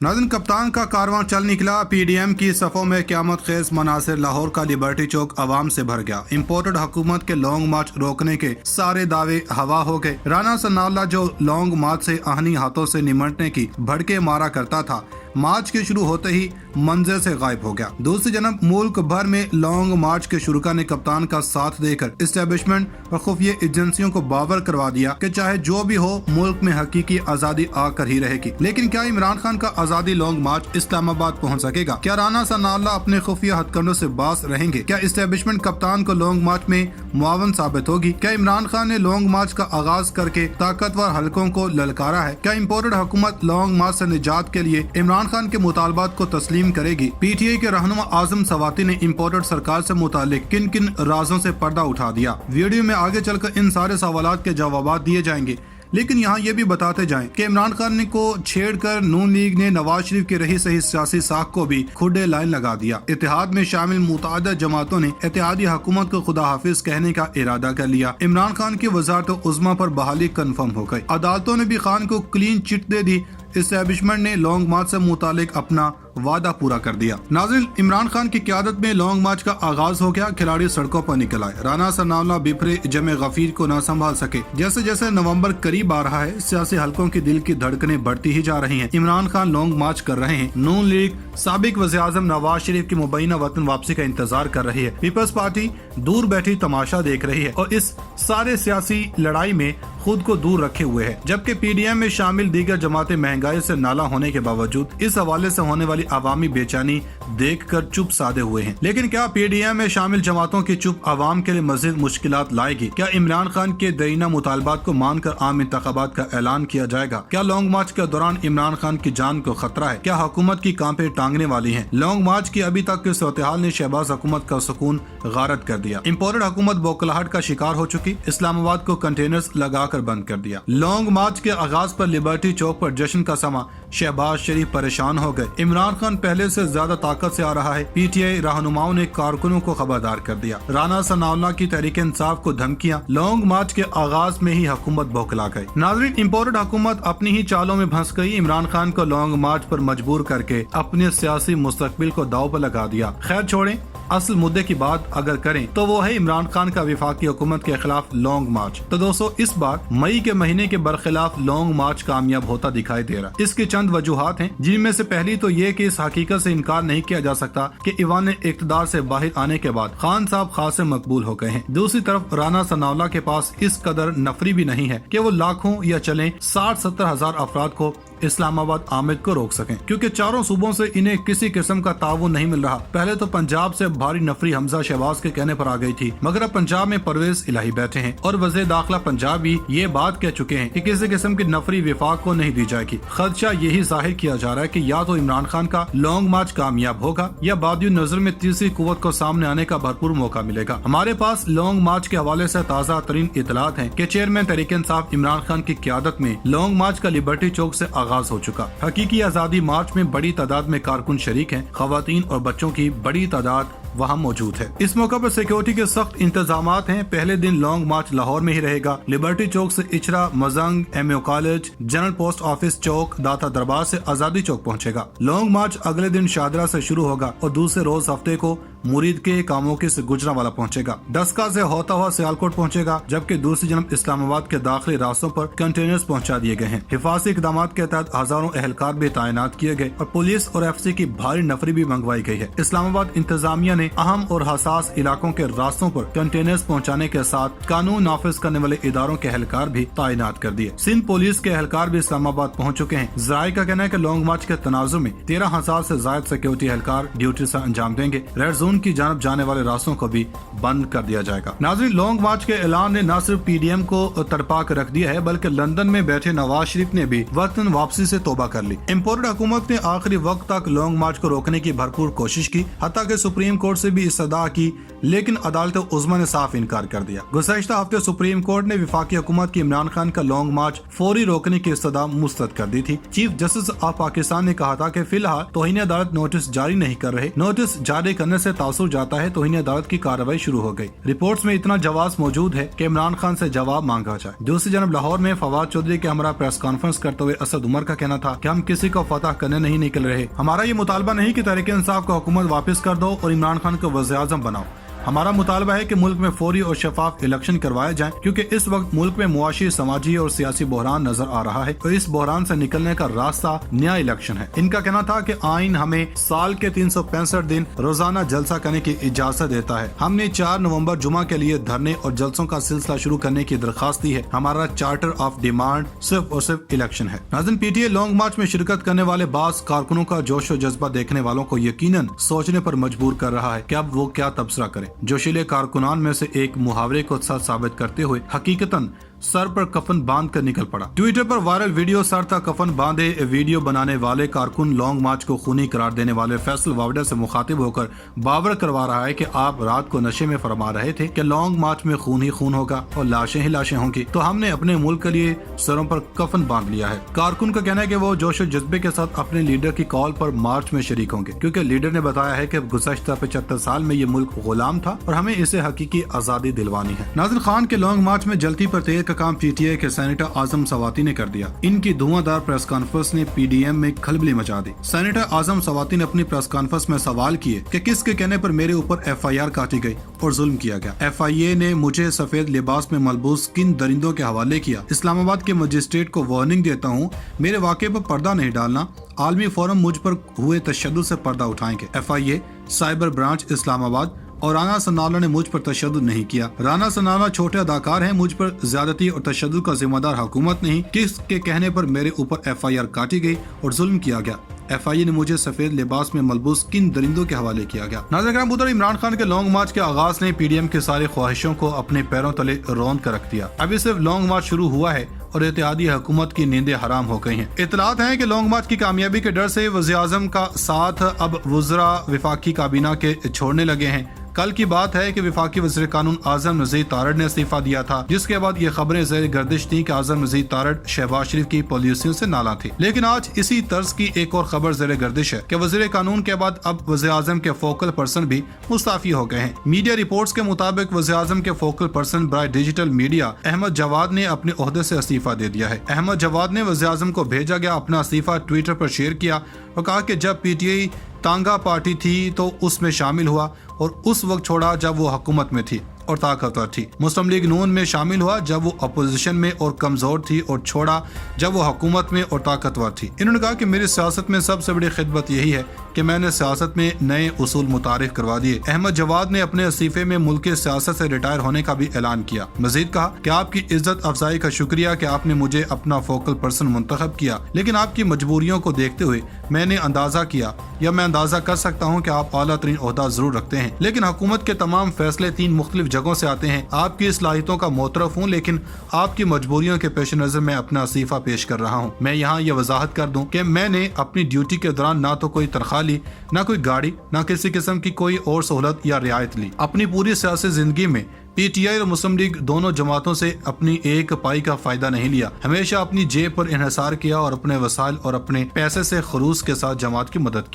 नाज़रीन, कप्तान का कारवां चल निकला। पीडीएम की सफ़ों में क़यामत खेज मनासिर। लाहौर का लिबर्टी चौक आवाम से भर गया। इम्पोर्टेड हुकूमत के लॉन्ग मार्च रोकने के सारे दावे हवा हो गए। राना सनाउल्लाह जो लॉन्ग मार्च से आहनी हाथों से निमटने की भड़के मारा करता था, मार्च के शुरू होते ही मंजर से गायब हो गया। दूसरी जनब मुल्क भर में लॉन्ग मार्च के शुरुका ने कप्तान का साथ देकर इस्टेब्लिशमेंट और खुफिया एजेंसियों को बावर करवा दिया कि चाहे जो भी हो, मुल्क में हकीकी आजादी आकर ही रहेगी। लेकिन क्या इमरान खान का आजादी लॉन्ग मार्च इस्लामाबाद पहुंच सकेगा? क्या राना सनाउल्लाह अपने खुफिया हथकंडों से बाज रहेंगे? क्या इस्टेब्लिशमेंट कप्तान को लॉन्ग मार्च में मुआवन साबित होगी? क्या इमरान खान ने लॉन्ग मार्च का आगाज करके ताकतवर हलकों को ललकारा है? क्या इम्पोर्टेड हुकूमत लॉन्ग मार्च से निजात के लिए इमरान खान के मुतालबात को तस्लीम करेगी? पीटीआई के रहनुमा आजम सवाती ने इम्पोर्टेड सरकार से मुतालिक किन किन राजों से पर्दा उठा दिया? वीडियो में आगे चलकर इन सारे सवालात के जवाब दिए जाएंगे। लेकिन यहाँ ये भी बताते जाएं कि इमरान खान को छेड़कर नून लीग ने नवाज शरीफ की रही सही सियासी साख को भी खुडे लाइन लगा दिया। इत्तेहाद में शामिल मुतअद्दिद जमातों ने इत्तेहादी हुकूमत को खुदा हाफिज कहने का इरादा कर लिया। इमरान खान की वजारत उज़्मा पर बहाली कन्फर्म हो गई। अदालतों ने भी खान को क्लीन चिट दे दी। इस्टेब्लिशमेंट ने लॉन्ग मार्च से मुतालिक अपना वादा पूरा कर दिया। नाज़रीन, इमरान खान की क़यादत में लॉन्ग मार्च का आगाज हो गया। खिलाड़ी सड़कों पर निकल आए। राना सनाउल्लाह बिफरे जमे गफीर को न संभाल सके। जैसे जैसे नवंबर करीब आ रहा है, सियासी हलकों की दिल की धड़कनें बढ़ती ही जा रही हैं। इमरान खान लॉन्ग मार्च कर रहे हैं। नून लीग साबिक वज़ीर-ए-आज़म नवाज शरीफ की मुबैना वतन वापसी का इंतजार कर रही है। पीपल्स पार्टी दूर बैठी तमाशा देख रही है और इस सारे सियासी लड़ाई में खुद को दूर रखे हुए है। जबकि पीडीएम में शामिल दीगर जमातें महंगाई से नाला होने के बावजूद इस हवाले से होने वाली आवामी बेचैनी देखकर चुप साधे हुए हैं। लेकिन क्या पीडीएम में शामिल जमातों की चुप आवाम के लिए मजीद मुश्किलात लाएगी? क्या इमरान खान के दरीना मुतालबात को मानकर आम इंतखाबात का ऐलान किया जाएगा? क्या लॉन्ग मार्च के दौरान इमरान खान की जान को खतरा है? क्या हुकूमत की कांपे टांगने वाली है? लॉन्ग मार्च की अभी तक के सूरत-ए-हाल ने शहबाज हुकूमत का सुकून गारत कर दिया। इम्पोर्टेड हुकूमत बौखलाहट का शिकार हो चुकी। इस्लामाबाद को कंटेनर्स लगाकर बंद कर दिया। लॉन्ग मार्च के आगाज पर लिबर्टी चौक पर जश्न का समा। शहबाज शरीफ परेशान हो गए। इमरान खान पहले से ज्यादा ताकत से आ रहा है। पीटीआई रहनुमाओं ने कारकुनों को खबरदार कर दिया। राना सनाउल्लाह की तहरीक इंसाफ को धमकियां। लॉन्ग मार्च के आगाज में ही हुकूमत बौखला गई। नाज़रीन, इम्पोर्टेड हुकूमत अपनी ही चालों में फंस गई। इमरान खान को लॉन्ग मार्च पर मजबूर करके अपने सियासी मुस्तकबिल को दाव पर लगा दिया। खैर छोड़ें, असल मुद्दे की बात अगर करें तो वो है इमरान खान का वफाकी हुकूमत के खिलाफ लॉन्ग मार्च। तो दोस्तों, इस बार मई के महीने के बरखिलाफ लॉन्ग मार्च कामयाब होता दिखाई दे रहा है। इसकी चंद वजूहात हैं, जिनमें से पहली तो ये कि इस हकीकत से इनकार नहीं किया जा सकता कि ईवान इक़्तिदार से बाहर आने के बाद खान साहब खासे मकबूल हो गए हैं। दूसरी तरफ राना सनाउल्लाह के पास इस कदर नफरी भी नहीं है कि वो लाखों या चले 60-70 हजार अफराद को इस्लामाबाद आमद को रोक सकें, क्योंकि चारों सूबों से इन्हें किसी किस्म का ताउन नहीं मिल रहा। पहले तो पंजाब से भारी नफरी हमजा शहबाज के कहने पर आ गई थी, मगर अब पंजाब में परवेज इलाही बैठे हैं और वज़ीर दाखिला पंजाब भी ये बात कह चुके हैं कि किसी किस्म की नफरी विफाक को नहीं दी जाएगी। खदशा यही जाहिर किया जा रहा है कि या तो इमरान खान का लॉन्ग मार्च कामयाब होगा या बादियो नजर में तीसरी कुव्वत को सामने आने का भरपूर मौका मिलेगा। हमारे पास लॉन्ग मार्च के हवाले से ताज़ा तरीन इतलात है कि चेयरमैन तहरीक इंसाफ इमरान खान की क़यादत में लॉन्ग मार्च का लिबर्टी चौक से आगाज हो चुका। हकीकी आजादी मार्च में बड़ी तादाद में कारकुन शरीक हैं। खवातीन और बच्चों की बड़ी तादाद वहाँ मौजूद है। इस मौके पर सिक्योरिटी के सख्त इंतजामात हैं। पहले दिन लॉन्ग मार्च लाहौर में ही रहेगा। लिबर्टी चौक से Ichhra, Mozang, MO college, general post office चौक, दाता दरबार से आजादी चौक पहुँचेगा। लॉन्ग मार्च अगले दिन शादरा से शुरू होगा और दूसरे रोज हफ्ते को मुरीद के कामों से गुजरावाला पहुँचेगा। डस्का से होता हुआ सियालकोट पहुँचेगा, जबकि दूसरी जनब इस्लामाबाद के दाखिली रास्तों पर कंटेनर्स पहुँचा दिए गए हैं। हिफाजती इकदाम के तहत हजारों एहलकार भी तैनात किए गए और पुलिस और एफसी की भारी नफरी भी मंगवाई गई है। इस्लामाबाद इंतजामिया ने अहम और हसास इलाकों के रास्तों पर कंटेनर्स पहुंचाने के साथ कानून नाफिज करने वाले इदारों के एहलकार भी तैनात कर दिए। सिंध पुलिस के एहलकार भी इस्लामाबाद पहुंच चुके हैं। ज़राए का कहना है कि लॉन्ग मार्च के तनाजुर में 13,000 से ज्यादा सिक्योरिटी एहलकार ड्यूटी से अंजाम देंगे। रेड जोन की जानब जाने वाले रास्तों को भी बंद कर दिया जाएगा। नाज़रीन, लॉन्ग मार्च के ऐलान ने न सिर्फ पीडीएम को तड़पा कर रख दिया है, बल्कि लंदन में बैठे नवाज शरीफ ने भी वतन वापसी से तौबा कर ली। इम्पोर्टेड हुकूमत ने आखिरी वक्त तक लॉन्ग मार्च को रोकने की भरपूर कोशिश की, हत्ता कि सुप्रीम کورٹ سے بھی استدعا کی لیکن عدالت عظمیٰ نے صاف انکار کر دیا۔ گزشتہ ہفتے سپریم کورٹ نے وفاقی حکومت کی عمران خان کا لانگ مارچ فوری روکنے کی استدعا مسترد کر دی تھی۔ چیف جسٹس آف پاکستان نے کہا تھا کہ فی الحال توہین عدالت نوٹس جاری نہیں کر رہے، نوٹس جاری کرنے سے تاثر جاتا ہے توہین عدالت کی کارروائی شروع ہو گئی۔ رپورٹس میں اتنا جواز موجود ہے کہ عمران خان سے جواب مانگا جائے۔ دوسری جانب لاہور میں فواد چودھری کے ہمراہ پریس کانفرنس کرتے ہوئے اسد عمر کا کہنا تھا کہ ہم کسی کو فتح کرنے نہیں نکل رہے، ہمارا یہ مطالبہ نہیں کہ تحریک انصاف کو حکومت واپس کر دو اور عمران خان کو وزیر اعظم بناؤ، ہمارا مطالبہ ہے کہ ملک میں فوری اور شفاف الیکشن کروائے جائیں کیونکہ اس وقت ملک میں معاشی، سماجی اور سیاسی بحران نظر آ رہا ہے اور اس بحران سے نکلنے کا راستہ نیا الیکشن ہے۔ ان کا کہنا تھا کہ آئین ہمیں سال کے 365 دن روزانہ جلسہ کرنے کی اجازت دیتا ہے۔ ہم نے 4 نومبر جمعہ کے لیے دھرنے اور جلسوں کا سلسلہ شروع کرنے کی درخواست دی ہے۔ ہمارا چارٹر آف ڈیمانڈ صرف اور صرف الیکشن ہے۔ ناظرین، P T a long march میں شرکت کرنے والے بعض کارکنوں کا جوش و جذبہ دیکھنے والوں کو یقیناً سوچنے پر مجبور کر رہا ہے کہ اب وہ کیا تبصرہ کریں۔ جوشیلے کارکنان میں سے ایک محاورے کو سچ ثابت کرتے ہوئے حقیقتاً سر پر کفن باندھ کر نکل پڑا۔ ٹویٹر پر وائرل ویڈیو سر تک کفن باندھے ویڈیو بنانے والے کارکن لانگ مارچ کو خونی قرار دینے والے فیصل واوڈر سے مخاطب ہو کر باور کروا رہا ہے کہ آپ رات کو نشے میں فرما رہے تھے کہ لانگ مارچ میں خون ہی خون ہوگا اور لاشیں ہی لاشیں ہوں گی، تو ہم نے اپنے ملک کے لیے سروں پر کفن باندھ لیا ہے۔ کارکن کا کہنا ہے کہ وہ جوش و جذبے کے ساتھ اپنے لیڈر کی کال پر مارچ میں شریک ہوں گے کیونکہ لیڈر نے بتایا ہے کہ گزشتہ 75 سال میں یہ ملک غلام تھا اور ہمیں اسے حقیقی آزادی دلوانی ہے۔ ناظرین، خان کے لانگ مارچ میں جلتی پر تیل کا کام پی ٹی اے کے سینیٹر اعظم سواتی نے کر دیا۔ ان کی دھواں دار پریس کانفرنس نے پی ڈی ایم میں کھلبلی مچا دی۔ سینیٹر اعظم سواتی نے اپنی پریس کانفرنس میں سوال کیے کہ کس کے کہنے پر میرے اوپر ایف آئی آر کاٹی گئی اور ظلم کیا گیا۔ ایف آئی اے نے مجھے سفید لباس میں ملبوس کن درندوں کے حوالے کیا۔ اسلام آباد کے مجسٹریٹ کو وارننگ دیتا ہوں، میرے واقعے پر پردہ نہیں ڈالنا، عالمی فورم مجھ پر ہوئے تشدد سے پردہ اٹھائیں گے۔ F I A cyber branch اسلام آباد اور رانا ثناءاللہ نے مجھ پر تشدد نہیں کیا۔ رانا ثناءاللہ چھوٹے اداکار ہیں، مجھ پر زیادتی اور تشدد کا ذمہ دار حکومت نہیں۔ کس کے کہنے پر میرے اوپر ایف آئی آر کاٹی گئی اور ظلم کیا گیا؟ ایف آئی اے نے مجھے سفید لباس میں ملبوس کن درندوں کے حوالے کیا گیا۔ ناظرین کرام، ادھر عمران خان کے لانگ مارچ کے آغاز نے پی ڈی ایم کی ساری خواہشوں کو اپنے پیروں تلے روند کر رکھ دیا۔ ابھی صرف لانگ مارچ شروع ہوا ہے اور اتحادی حکومت کی نیندیں حرام ہو گئی ہیں۔ اطلاعات ہیں کہ لانگ مارچ کی کامیابی کے ڈر سے وزیر اعظم کا ساتھ اب وزراء وفاقی کابینہ کے چھوڑنے لگے ہیں۔ کل کی بات ہے کہ وفاقی وزیر قانون اعظم نذیر تارڑ نے استعفیٰ دیا تھا، جس کے بعد یہ خبریں زیر گردش تھیں کہ اعظم نذیر تارڑ شہباز شریف کی پالیسیوں سے نالاں تھی۔ لیکن آج اسی طرز کی ایک اور خبر زیر گردش ہے کہ وزیر قانون کے بعد اب وزیر اعظم کے فوکل پرسن بھی مستعفی ہو گئے ہیں۔ میڈیا رپورٹس کے مطابق وزیر اعظم کے فوکل پرسن برائے ڈیجیٹل میڈیا احمد جواد نے اپنے عہدے سے استعفیٰ دے دیا ہے۔ احمد جواد نے وزیر اعظم کو بھیجا گیا اپنا استعفیٰ ٹویٹر پر شیئر کیا اور کہا کہ جب پی ٹی آئی تانگا پارٹی تھی تو اس میں شامل ہوا اور اس وقت چھوڑا جب وہ حکومت میں تھی اور طاقتور تھی۔ مسلم لیگ نون میں شامل ہوا جب وہ اپوزیشن میں اور کمزور تھی اور چھوڑا جب وہ حکومت میں اور طاقتور تھی۔ انہوں نے کہا کہ میری سیاست میں سب سے بڑی خدمت یہی ہے کہ میں نے سیاست میں نئے اصول متعارف کروا دیے۔ احمد جواد نے اپنے استعفے میں ملکی سیاست سے ریٹائر ہونے کا بھی اعلان کیا۔ مزید کہا کہ آپ کی عزت افزائی کا شکریہ کہ آپ نے مجھے اپنا فوکل پرسن منتخب کیا، لیکن آپ کی مجبوریوں کو دیکھتے ہوئے میں نے اندازہ کیا یا میں اندازہ کر سکتا ہوں کہ آپ اعلیٰ ترین عہدہ ضرور رکھتے ہیں، لیکن حکومت کے تمام فیصلے 3 مختلف جگہوں سے آتے ہیں۔ آپ کی صلاحیتوں کا معترف ہوں، لیکن آپ کی مجبوریوں کے پیش نظر میں اپنا استعفیٰ پیش کر رہا ہوں۔ میں یہاں یہ وضاحت کر دوں کہ میں نے اپنی ڈیوٹی کے دوران نہ تو کوئی تنخواہ لی، نہ کوئی گاڑی، نہ کسی قسم کی کوئی اور سہولت یا رعایت لی۔ اپنی پوری سیاسی زندگی میں پی ٹی آئی اور مسلم لیگ دونوں جماعتوں سے اپنی ایک پائی کا فائدہ نہیں لیا، ہمیشہ اپنی جیب پر انحصار کیا اور اپنے وسائل اور اپنے پیسے سے خلوص کے ساتھ جماعت کی مدد کی۔